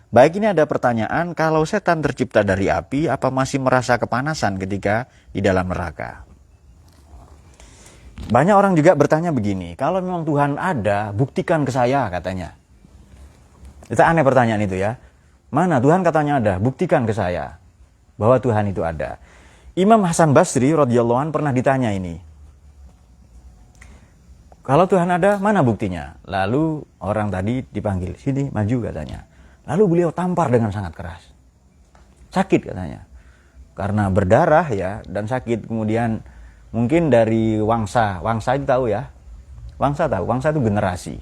Baik, ini ada pertanyaan, kalau setan tercipta dari api, apa masih merasa kepanasan ketika di dalam neraka? Banyak orang juga bertanya begini, kalau memang Tuhan ada, buktikan ke saya katanya. Itu aneh pertanyaan itu ya. Mana Tuhan katanya ada, buktikan ke saya bahwa Tuhan itu ada. Imam Hasan Basri radhiyallahu anhu pernah ditanya ini. Kalau Tuhan ada, mana buktinya? Lalu orang tadi dipanggil, sini maju katanya. Lalu beliau tampar dengan sangat keras. Sakit katanya. Karena berdarah ya dan sakit. Kemudian mungkin dari wangsa. Wangsa itu tahu ya? Wangsa tahu. Wangsa itu generasi.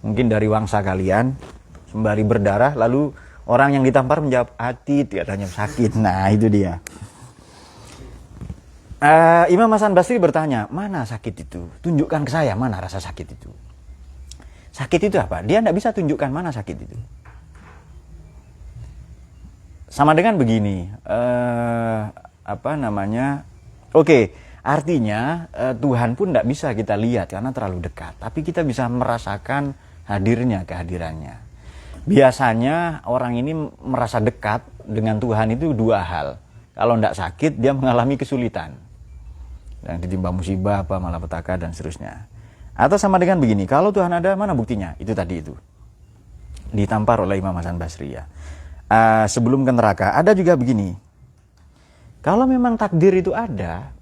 Mungkin dari wangsa kalian sembari berdarah lalu orang yang ditampar menjawab atid katanya sakit. Nah, itu dia. Imam Hasan Basri bertanya, mana sakit itu? Tunjukkan ke saya mana rasa sakit itu. Sakit itu apa? Dia tidak bisa tunjukkan mana sakit itu. Sama dengan begini, Oke, artinya Tuhan pun tidak bisa kita lihat karena terlalu dekat. Tapi kita bisa merasakan kehadirannya. Biasanya orang ini merasa dekat dengan Tuhan itu dua hal. Kalau tidak sakit, dia mengalami kesulitan. Yang ditimpa musibah, malapetaka dan seterusnya. Atau sama dengan begini, kalau Tuhan ada, mana buktinya? Itu tadi itu. Ditampar oleh Imam Hasan Basri ya. Sebelum ke neraka, ada juga begini. Kalau memang takdir itu ada,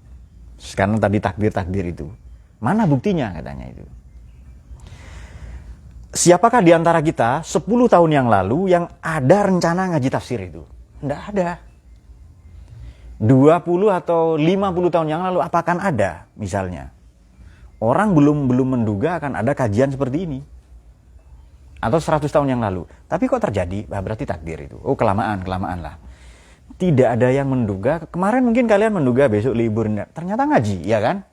sekarang tadi takdir itu, mana buktinya katanya itu. Siapakah di antara kita 10 tahun yang lalu yang ada rencana ngaji tafsir itu? Tidak ada. 20 atau 50 tahun yang lalu apakah ada misalnya? Orang belum menduga akan ada kajian seperti ini. Atau 100 tahun yang lalu. Tapi kok terjadi? Berarti takdir itu. Oh, kelamaan lah. Tidak ada yang menduga. Kemarin mungkin kalian menduga besok libur. Ternyata ngaji, ya kan?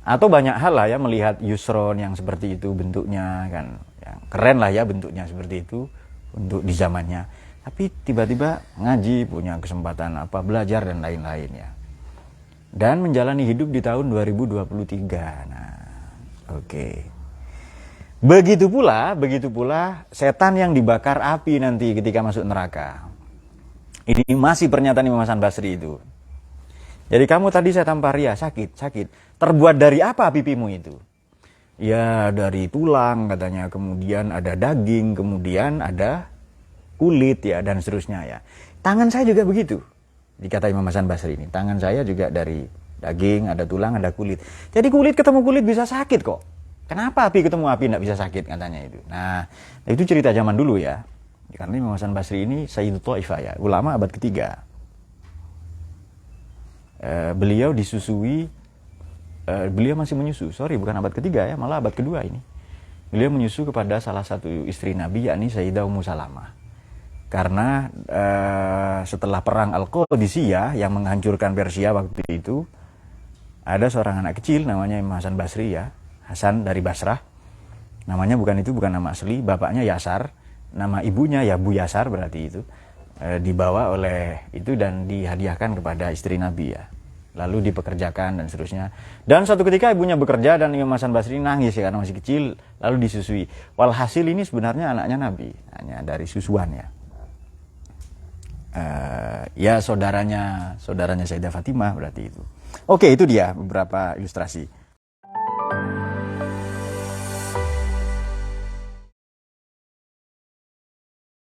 Atau banyak hal lah ya, melihat Yusron yang seperti itu bentuknya kan. Yang keren lah ya bentuknya seperti itu untuk di zamannya. Tapi tiba-tiba ngaji, punya kesempatan belajar dan lain-lain ya. Dan menjalani hidup di tahun 2023. Nah, oke. Begitu pula setan yang dibakar api nanti ketika masuk neraka. Ini masih pernyataan Imam Hasan Basri itu. Jadi kamu tadi saya tampar ya, sakit. Terbuat dari apa pipimu itu? Ya dari tulang katanya, kemudian ada daging, kemudian ada kulit ya dan seterusnya ya. Tangan saya juga begitu. Dikata Imam Hasan Basri ini, tangan saya juga dari daging, ada tulang, ada kulit. Jadi kulit ketemu kulit bisa sakit kok. Kenapa api ketemu api tidak bisa sakit katanya itu. Nah, itu cerita zaman dulu ya. Karena Imam Hasan Basri ini Sayyid Ta'ifah ya, ulama abad ketiga. Beliau disusui, beliau masih menyusu. Bukan abad ketiga ya, malah abad kedua ini. Beliau menyusu kepada salah satu istri Nabi, yakni Sayyidah Ummu Salamah. Karena setelah perang Al-Qadisiyah yang menghancurkan Persia waktu itu, ada seorang anak kecil namanya Imam Hasan Basri ya, Hasan dari Basrah. Namanya bukan nama asli, bapaknya Yasar, nama ibunya ya Bu Yasar berarti itu. Dibawa oleh itu dan dihadiahkan kepada istri Nabi ya. Lalu dipekerjakan dan seterusnya. Dan suatu ketika ibunya bekerja dan Imam Hasan Basri nangis ya karena masih kecil, lalu disusui. Walhasil ini sebenarnya anaknya Nabi, hanya dari susuan ya. Ya saudaranya Sayyidah Fatimah berarti itu. Oke, itu dia beberapa ilustrasi.